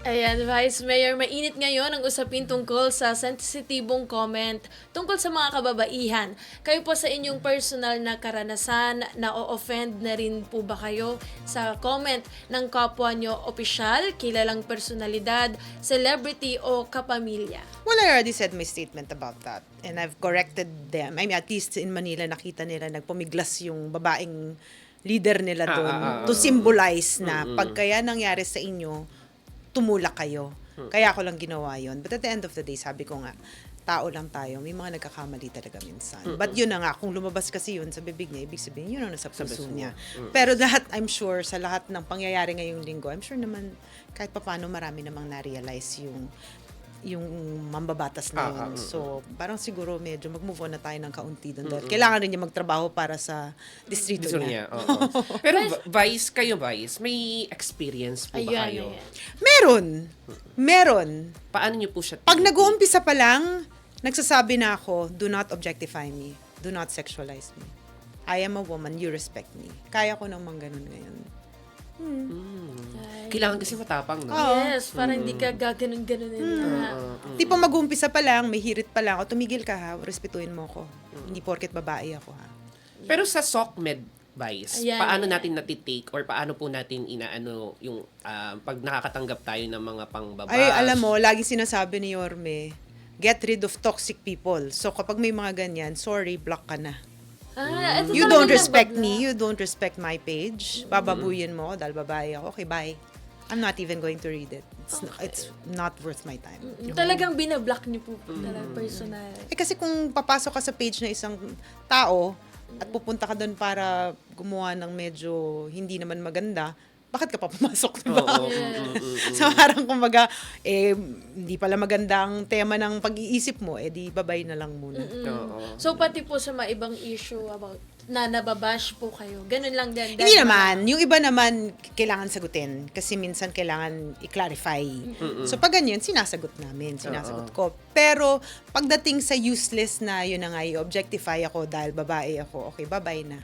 Ayan, Vice Mayor, mainit ngayon ang usapin tungkol sa sensitibong comment tungkol sa mga kababaihan. Kayo po sa inyong personal na karanasan, na-offend na rin po ba kayo sa comment ng kapwa nyo opisyal, kilalang personalidad, celebrity o kapamilya? Well, I already said my statement about that. And I've corrected them. I mean, at least in Manila, nakita nila nagpumiglas yung babaeng leader nila doon to symbolize na pag kaya nangyari sa inyo, tumulak kayo. Kaya ako lang ginawa yon. But at the end of the day, sabi ko nga, tao lang tayo. May mga nagkakamali talaga minsan. But yun na nga, kung lumabas kasi yun sa bibig niya, ibig sabihin, yun ang nasa puso niya. Pero lahat, I'm sure, sa lahat ng pangyayari ngayong linggo, I'm sure naman, kahit papano, marami namang na-realize yung mambabatas na yun. So, parang siguro medyo mag-move on na tayo ng kaunti doon. Dahil kailangan rin niya magtrabaho para sa distrito Gusto niya. niya. Oo. Pero Vice, may experience po ba kayo? Meron. Meron. Paano niyo po siya Pag nag-uumpisa pa lang, nagsasabi na ako, do not objectify me. Do not sexualize me. I am a woman, you respect me. Kaya ko nang ganun ngayon. Kailangan kasi matapang, no? Yes, para hindi ka gaganon-ganonin na. Di pa mag-uumpisa pa lang, may hirit pa lang, o tumigil ka ha, respetuhin mo ko. Hindi porket babae ako ha. Pero sa SOCMED, Vice, Ayan. paano natin natitake or paano po natin inaano yung pag nakakatanggap tayo ng mga pangbabash? Ay, alam mo, lagi sinasabi ni Yorme, get rid of toxic people. So kapag may mga ganyan, sorry, block ka na. Ito You talagang don't respect nagbabla. me, you don't respect my page. Bababuyin mo ako dahil babae ako. Okay, bye. I'm not even going to read it. It's not worth my time. Talagang binablock niyo po talagang personal. Eh kasi kung papasok ka sa page ng isang tao at pupunta ka doon para gumawa ng medyo hindi naman maganda, bakit ka pa pumasok, diba? So parang kumbaga, hindi pala maganda ang tema ng pag-iisip mo, di babay na lang muna. Oo. So, pati po sa mga ibang issue about na nababash po kayo, ganun lang din. Hindi naman. Yung iba naman, kailangan sagutin. Kasi minsan kailangan i-clarify. So pag ganyan, sinasagot namin. Sinasagot ko. Pero pagdating sa useless na yun na nga, i-objectify ako dahil babae ako, okay, bye-bye na.